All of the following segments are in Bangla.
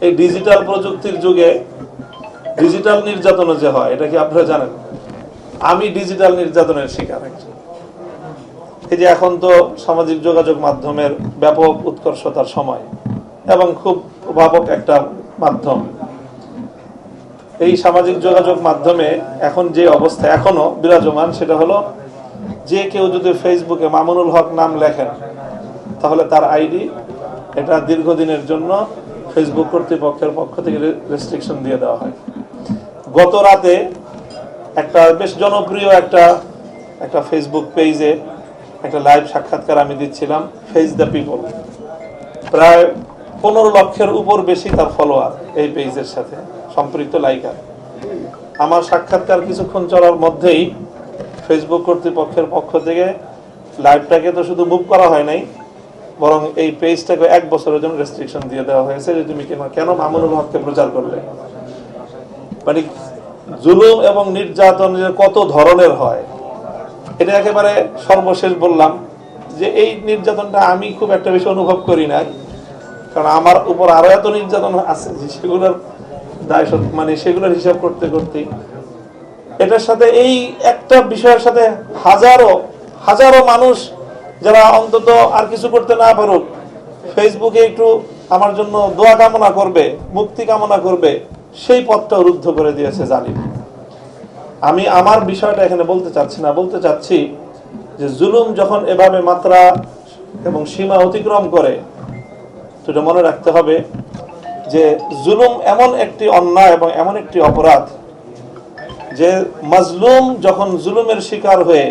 এই ডিজিটাল প্রযুক্তির যুগে ডিজিটাল নির্যাতন যে হয়, এটা কি আপনারা জানেন? আমি ডিজিটাল নির্যাতনের শিকার একজন। এই যে এখন তো সামাজিক যোগাযোগ মাধ্যমের ব্যাপক উৎকর্ষতার সময় এবং খুব প্রভাবক একটা মাধ্যম। এই সামাজিক যোগাযোগ মাধ্যমে এখন যে অবস্থা এখনো বিরাজমান, সেটা হলো যে কেউ যদি ফেসবুকে মামুনুল হক নাম লেখেন, তাহলে তার আইডি এটা দীর্ঘদিনের জন্য ফেসবুক কর্তৃপক্ষের পক্ষ থেকে রেস্ট্রিকশন দিয়ে দেওয়া হয়। গত রাতে একটা বেশ জনপ্রিয় একটা ফেসবুক পেজে একটা লাইভ সাক্ষাৎকার আমি দিচ্ছিলাম, ফেস দ্য পিপল। প্রায় 15 লক্ষের উপর বেশি তার ফলোয়ার এই পেজের সাথে সম্পৃক্ত লাইকার। আমার সাক্ষাৎকার কিছুক্ষণ চলার মধ্যেই ফেসবুক কর্তৃপক্ষের পক্ষ থেকে লাইভটাকে তো শুধু মুভ করা হয় নাই, বরং এই পেজটাকে 1 বছরের জন্য রেস্ট্রিকশন দিয়ে দেওয়া হয়েছে যে তুমি কেন মামুনুল হককে প্রচার করবে। মানে জুলুম এবং নির্যাতন কত ধরনের হয়, এটা একেবারে সর্বশেষ বললাম যে এই নির্যাতনটা আমি খুব একটা বেশি অনুভব করি না, কারণ আমার উপর আরো এত নির্যাতন আছে যে সেগুলোর দায় মানে সেগুলোর হিসাব করতে করতে এটার সাথে এই একটা বিষয়ের সাথে হাজারো হাজারো মানুষ যারা অন্তত আর কিছু করতে না পারুক, ফেসবুকে একটু আমার জন্য দোয়া কামনা করবে, মুক্তি কামনা করবে, সেই পথটা রুদ্ধ করে দিয়েছে জালিম। আমি আমার বিষয়টা এখানে বলতে চাচ্ছি না, বলতে চাচ্ছি যে জুলুম যখন এভাবে মাত্রা এবং সীমা অতিক্রম করে, তো এটা মনে রাখতে হবে যে জুলুম এমন একটি অন্যায় এবং এমন একটি অপরাধ যে মাজলুম যখন জুলুমের শিকার হয়ে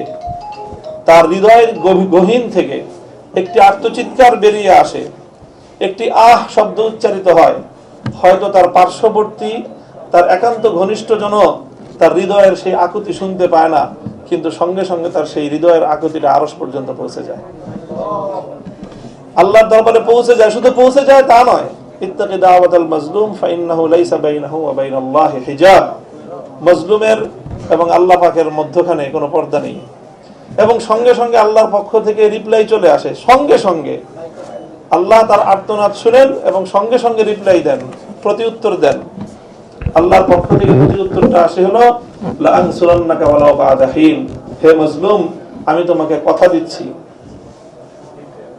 তার হৃদয়ের গহীন থেকে একটি আর্তচিৎকার বেরিয়ে আসে, একটি আহ শব্দ উচ্চারিত হয়, হয়তো তার পার্শ্ববর্তী তার একান্ত ঘনিষ্ঠজন তার হৃদয়ের সেই আকুতি শুনতে পায় না, কিন্তু সঙ্গে সঙ্গে তার সেই হৃদয়ের আকুতিটা আরশ পর্যন্ত পৌঁছে যায়, আল্লাহর দরবারে পৌঁছে যায়। শুধু পৌঁছে যায় তা নয়, ইত্তাকি দাওয়াতাল মাজলুম ফাইন্নাহু লাইসা বাইনাহু ওয়া বাইনাল্লাহি হিজাব। মাজলুমের এবং আল্লাহ পাকের মধ্যখানে কোনো পর্দা নেই, এবং সঙ্গে সঙ্গে আল্লাহর পক্ষ থেকে রিপ্লাই চলে আসে। সঙ্গে সঙ্গে আল্লাহ তার আর্তনাদ শুনেন এবং সঙ্গে সঙ্গে রিপ্লাই দেন, প্রতি উত্তর দেন। আল্লাহর পক্ষ থেকে প্রতি উত্তরটা আসে হলো লা আনসুরান্নাকা ওয়ালাউ বা'দা হিন, হে মাজলুম আমি তোমাকে কথা দিচ্ছি,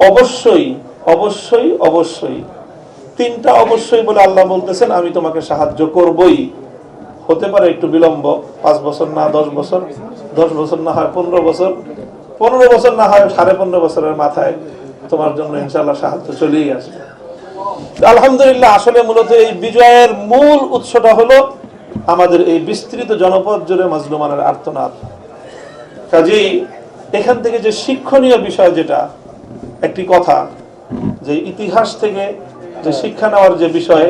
অবশ্যই অবশ্যই অবশ্যই, 3টা অবশ্যই বলে আল্লাহ বলতেছেন, আমি তোমাকে সাহায্য করবই। হতে পারে একটু বিলম্ব, 5 বছর না 10 বছর, 10 বছর না হয় 15 বছর, 15 বছর না হয় 15.5 বছরের মাথায় তোমার জন্য ইনশাআল্লাহ সাহায্য চলেই আসবে। আলহামদুলিল্লাহ, আসলে মূলত এই বিজয়ের মূল উৎসটা হলো আমাদের এই বিস্তৃত জনপদ জুড়ে মাজলুমানের আর্তনাদ। কাজেই এখান থেকে যে শিক্ষণীয় বিষয়, যেটা একটি কথা যে ইতিহাস থেকে যে শিক্ষা নেওয়ার যে বিষয়ে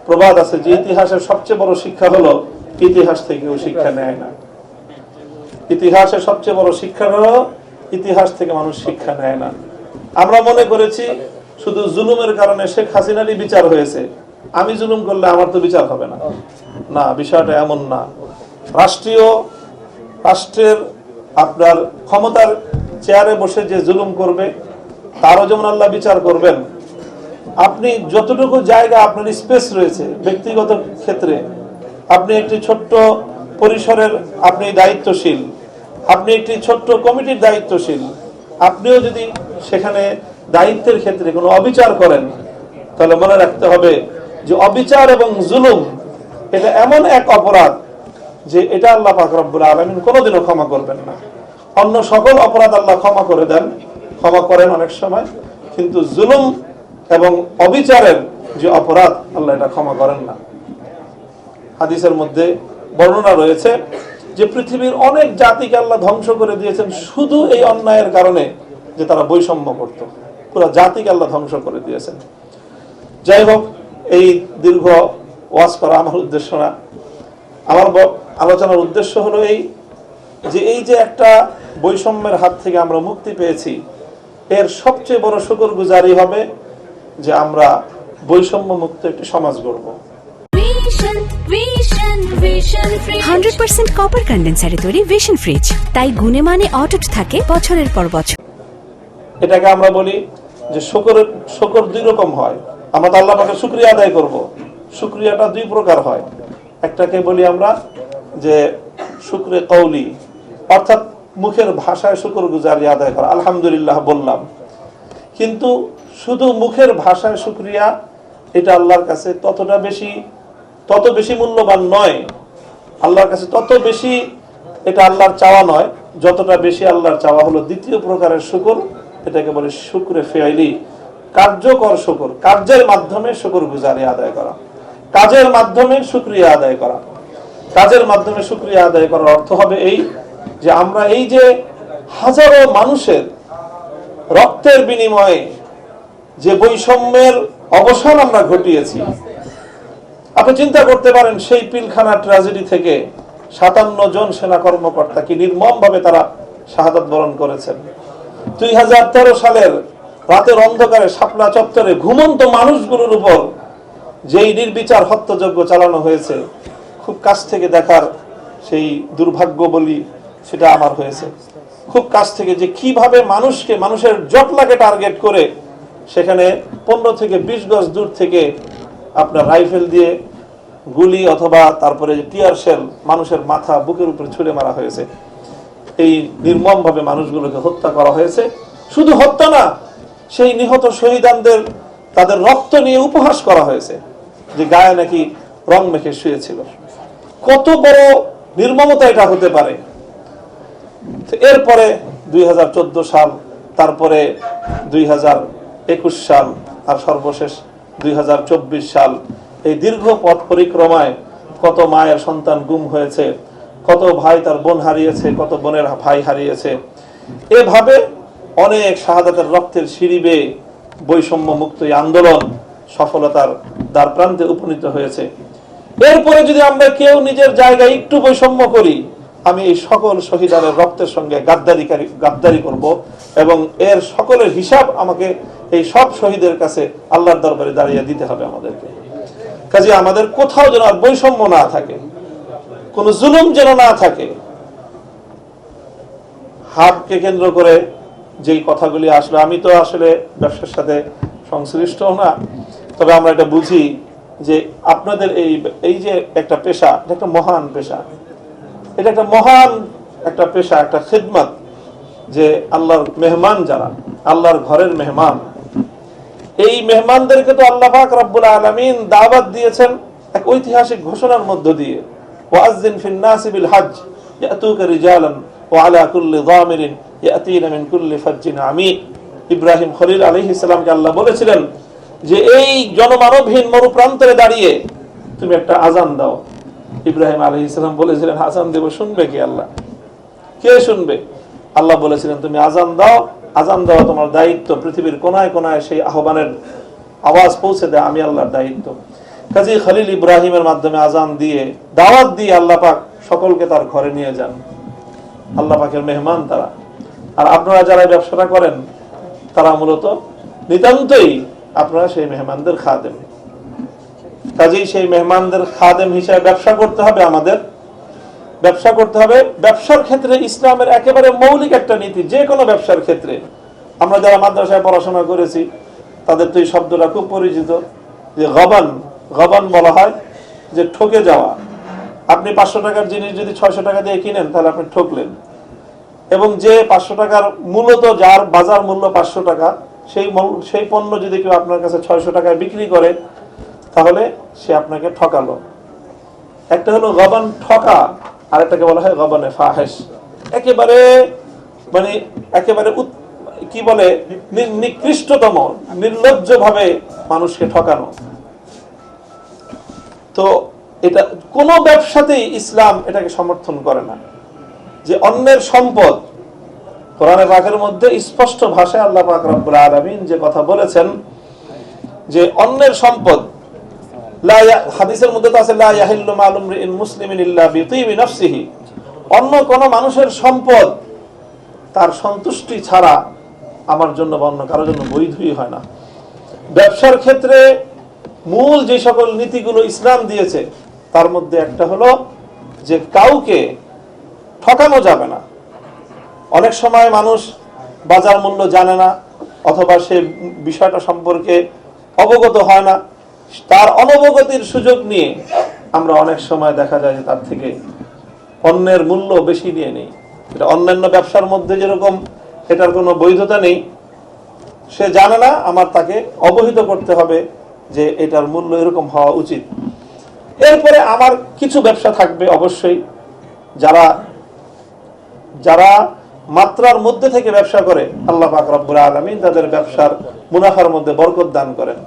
প্রবাদ আছে, যে ইতিহাসের সবচেয়ে বড় শিক্ষা হলো ইতিহাস থেকেও শিক্ষা নেয় না। ইতিহাসের সবচেয়ে বড় শিক্ষা হলো ইতিহাস থেকে মানুষ শিক্ষা নেয় না। আমরা মনে করেছি শুধু জুলুমের কারণে শেখ হাসিনারই বিচার হয়েছে, আমি জুলুম করলে আমার তো বিচার হবে না। না, বিষয়টা এমন না। রাষ্ট্রের আপনার ক্ষমতার চেয়ারে বসে যে জুলুম করবে তারও যেমন আল্লাহ বিচার করবেন। আপনি যতটুকু জায়গা আপনার স্পেস রয়েছে ব্যক্তিগত ক্ষেত্রে, আপনি একটি ছোট্ট পরিসরের আপনি দায়িত্বশীল, আপনি একটি ছোট্ট কমিটির দায়িত্বশীল, আপনিও যদি সেখানে দায়িত্বের ক্ষেত্রে কোনো অবিচার করেন, তাহলে মনে রাখতে হবে যে অবিচার এবং জুলুম এটা এমন এক অপরাধ যে এটা আল্লাহ পাক রব্বুল আলামিন কোনোদিনও ক্ষমা করবেন না। অন্য সকল অপরাধ আল্লাহ ক্ষমা করে দেন, ক্ষমা করেন অনেক সময়, কিন্তু জুলুম এবং অবিচারের যে অপরাধ আল্লাহ এটা ক্ষমা করেন না। হাদিসের মধ্যে বর্ণনা রয়েছে যে পৃথিবীর অনেক জাতিকে আল্লাহ ধ্বংস করে দিয়েছেন শুধু এই অন্যায়ের কারণে যে তারা বৈষম্য করত, পুরো জাতিকে আল্লাহ ধ্বংস করে দিয়েছেন। যাই হোক, এই দীর্ঘ ওয়াজ করা আমার উদ্দেশ্য না। আমার আলোচনার উদ্দেশ্য হলো এই যে একটা বৈষম্যের হাত থেকে আমরা মুক্তি পেয়েছি, এর সবচেয়ে বড় শুকরগুজারি হবে যে আমরা বৈষম্য মুক্ত একটি সমাজ গড়ব। 100% কপার কন্ডেন্সারে তৈরি ভিশন ফ্রিজ, তাই গুণে মানে অটুট থাকে বছরের পর বছর। এটাকে আমরা বলি যে শুকর 2 রকম হয়। আমরা আল্লাহ পাকের শুকরিয়া আদায় করব, শুকরিয়াটা দুই প্রকার হয়। একটাকে বলি আমরা যে শুকরে কওলি, অর্থাৎ মুখের ভাষায় শুকরগুজারি আদায় করা, আলহামদুলিল্লাহ বললাম, কিন্তু শুধু মুখের ভাষায় শুকরিয়া এটা আল্লাহর কাছে তত বেশি মূল্যবান নয়, আল্লাহর কাছে তত বেশি এটা আল্লাহর চাওয়া নয়, যতটা বেশি আল্লাহর চাওয়া হলো দ্বিতীয় প্রকারের শুকর, এটাকে বলে শুকরে ফেয়াইলি, কার্যকর শুকর, কার্যের মাধ্যমে শুকরগুজারি আদায় করা, কাজের মাধ্যমে শুকরিয়া আদায় করা। কাজের মাধ্যমে শুকরিয়া আদায় করার অর্থ হবে এই যে আমরা এই যে হাজারো মানুষের রক্তের বিনিময়ে যে বৈষম্যের অবসান আমরা ঘটিয়েছি, আপনি চিন্তা করতে পারেন সেই পিলখানা ট্র্যাজেডি থেকে 57 জন সেনা কর্মকর্তা কি নির্মমভাবে তারা শাহাদাত বরণ করেছেন। 2013 সালের রাতের অন্ধকারে শাপলা চত্বরে ঘুমন্ত মানুষগুলোর উপর যেই নির্বিচার হত্যাযজ্ঞ চালানো হয়েছে, খুব কাছ থেকে দেখার সেই দুর্ভাগ্য বলি সেটা আমার হয়েছে। খুব কাছ থেকে যে কিভাবে মানুষের জটলাকে টার্গেট করে সেখানে 15 থেকে 20 গজ দূর থেকে আপনার রাইফেল দিয়ে গুলি অথবা তারপরে টিয়ার শেল মানুষের মাথা বুকের উপরে ছুঁড়ে মারা হয়েছে। এই নির্মমভাবে মানুষগুলোকে হত্যা করা হয়েছে। শুধু হত্যা না, সেই নিহত শহীদানদের তাদের রক্ত নিয়ে উপহাস করা হয়েছে যে গায়ে নাকি রং মেখে শুয়েছিল। কত বড় নির্মমতা এটা হতে পারে। এরপরে 2014 সাল, তারপরে 2021 সাল, আর সর্বশেষ 2024 সাল, এই দীর্ঘ পথ পরিক্রমায় কত মায়ের সন্তান গুম হয়েছে, কত ভাই তার বোন হারিয়েছে, কত বোনের ভাই হারিয়েছে। এভাবে অনেক শাহাদাতের রক্তের সিঁড়ি বেয়ে বৈষম্য মুক্ত এই আন্দোলন সফলতার দ্বার প্রান্তে উপনীত হয়েছে। এরপরে যদি আমরা কেউ নিজের জায়গায় একটু বৈষম্য করি, আমি এই সকল শহীদানের রক্তের সঙ্গে গাদ্দারি করব এবং এর সকলের হিসাব আমাকে এই সব শহীদের কাছে আল্লাহর দরবারে দাঁড়িয়ে দিতে হবে আমাদেরকে। কাজে আমাদের কোথাও যেন আর বৈষম্য না থাকে, কোন জুলুম যেন না থাকে। হাটকে কেন্দ্র করে যেই কথাগুলি আসলে, আমি তো আসলে ব্যবসার সাথে সংশ্লিষ্ট না, তবে আমরা এটা বুঝি যে আপনাদের এই যে একটা পেশা, এটা একটা মহান পেশা, এটা একটা মহান একটা পেশা, একটা খিদমত, যে আল্লাহর মেহমান যারা, আল্লাহর ঘরের মেহমান, এই মেহমানদেরকে তো আল্লাহ পাক রব্বুল আলামিন দাওয়াত দিয়েছেন এক ঐতিহাসিক ঘোষণার মধ্য দিয়ে, ওয়াজ্জিন ফিন নাসি বিল হজ ইয়াতুকা রিজালান ওয়া আলা কুল্লি যামিরিন ইয়াতিনা মিন কুল্লি ফাজ্জিন আমিক। ইব্রাহিম খলিল আলাইহিস সালামকে আল্লাহ বলেছিলেন যে এই জনমানবহীন মরুপ্রান্তরে দাঁড়িয়ে তুমি একটা আজান দাও। ইব্রাহিম আলাইহিস সালাম বলেছিলেন আজান দেব, শুনবে কি আল্লাহ? কে শুনবে? আল্লাহ বলেছিলেন তুমি আজান দাও, আজান দেওয়া তোমার দায়িত্ব, পৃথিবীর কোনায় কোনায় সেই আহ্বানের আওয়াজ পৌঁছে দেয় আমি আল্লাহর দায়িত্ব। কাজী খলিল ইব্রাহিমের মাধ্যমে আজান দিয়ে দাওয়াত দিয়ে আল্লাহ পাক সকলকে তার ঘরে নিয়ে যান। আল্লাহ পাকের মেহমান তারা। আর আপনারা যারা ব্যবসাটা করেন তারা মূলত নিতান্তই আপনারা সেই মেহমানদের খাদেম। কাজেই সেই মেহমানদের খাদেম হিসেবে ব্যবসা করতে হবে আমাদের। ব্যবসা করতে হবে। ব্যবসার ক্ষেত্রে ইসলামের একেবারে মৌলিক একটা নীতি, যে কোনো ব্যবসার ক্ষেত্রে। আমরা যারা মাদ্রাসায় পড়াশোনা করেছি তাদের তো এই শব্দটা খুব পরিচিত, যে গবান বলা হয় যে ঠকে যাওয়া। আপনি 500 টাকার জিনিস যদি 600 টাকা দিয়ে কিনেন তাহলে আপনি ঠকলেন। এবং যে 500 টাকার মূলত যার বাজার মূল্য 500 টাকা, সেই পণ্য যদি কেউ আপনার কাছে 600 টাকায় বিক্রি করে তাহলে সে আপনাকে ঠকালো। একটা হলো গবান ঠকা, আর একটাকে বলা হয় গবানে ফাহেশ। একেবারে কি বলে নিকৃষ্টতম, নির্লজ্জ ভাবে মানুষকে ঠকানো। তো এটা কোন ব্যবসাতেই ইসলাম এটাকে সমর্থন করে না। যে অন্যের সম্পদ, কোরআনে পাকের মধ্যে স্পষ্ট ভাষায় আল্লাহ পাক রব্বুল আলামিন যে কথা বলেছেন যে অন্যের সম্পদ, হাদিসের মধ্যে তো আছে লা ইয়াহিল্লু মালু ইমরিইন মুসলিমিন ইল্লা বিতিবি নাফসিহি, অন্য কোন মানুষের সম্পদ তার সন্তুষ্টি ছাড়া আমার জন্য বা অন্য কারোর জন্য বৈধই হয় না। ব্যবসার ক্ষেত্রে মূল যে সকল নীতিগুলো ইসলাম দিয়েছে তার মধ্যে একটা হলো যে কাউকে ঠকানো যাবে না। অনেক সময় মানুষ বাজার মূল্য জানে না অথবা সে বিষয়টা সম্পর্কে অবগত হয় না, তার অনবগতির সুযোগ নিয়ে আমরা অনেক সময় দেখা যায় যে তার থেকে পণ্যের মূল্য বেশি নিয়ে নেই। এটা অন্যান্য ব্যবসার মধ্যে যেরকম এটার কোনো বৈধতা নেই, সে জানে না, আমার তাকে অবহিত করতে হবে যে এটার মূল্য এরকম হওয়া উচিত। এরপরে আমার কিছু ব্যবসা থাকবে অবশ্যই, যারা যারা মাত্রার মধ্যে থেকে ব্যবসা করে আল্লাহ পাক রব্বুল আলামিন তাদের ব্যবসার মুনাফার মধ্যে বরকত দান করেন।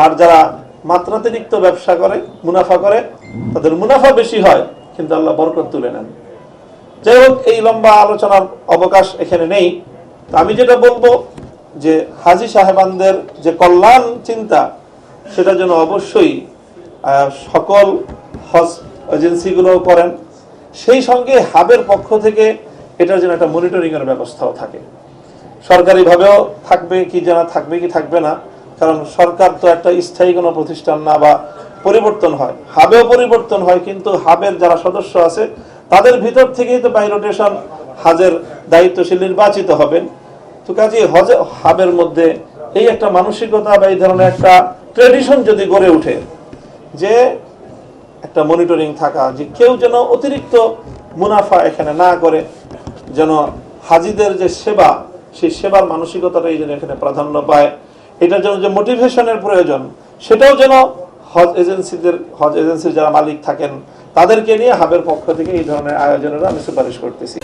আর যারা মাত্রাতিরিক্ত ব্যবসা করে, মুনাফা করে, তাদের মুনাফা বেশি হয় কিন্তু আল্লাহ বরকত তুলে নেন। যাই হোক, এই লম্বা আলোচনার অবকাশ এখানে নেই। আমি যেটা বলবো যে হাজী সাহেবানদের যে কল্যাণ চিন্তা, সেটা যেন অবশ্যই সকল হজ এজেন্সিগুলো করেন। সেই সঙ্গে হাবের পক্ষ থেকে এটার জন্য একটা মনিটরিং এর ব্যবস্থাও থাকে, সরকারিভাবেও থাকবে কি জানা, থাকবে কি থাকবে না, কারণ সরকার তো একটা স্থায়ী কোনো প্রতিষ্ঠান না, বা পরিবর্তন হয়, হাবেও পরিবর্তন হয়, কিন্তু হাবের যারা সদস্য আছে তাদের ভিতর থেকেই তো বাই রোটেশন হাজের দায়িত্বশীল নির্বাচিত হবেন। তো কাজে হাবের মধ্যে এই একটা মানসিকতা বা এই ধরনের একটা ট্রেডিশন যদি গড়ে ওঠে, যে একটা মনিটরিং থাকা, যে কেউ যেন অতিরিক্ত মুনাফা এখানে না করে, যেন হাজিদের যে সেবা, সেই সেবার মানসিকতাটাই যেন এখানে প্রাধান্য পায়, এটার জন্য যে মোটিভেশনের প্রয়োজন, সেটাও যেন হজ এজেন্সির যারা মালিক থাকেন তাদেরকে নিয়ে হাবের পক্ষ থেকে এই ধরনের আয়োজনের আমি সুপারিশ করতেছি।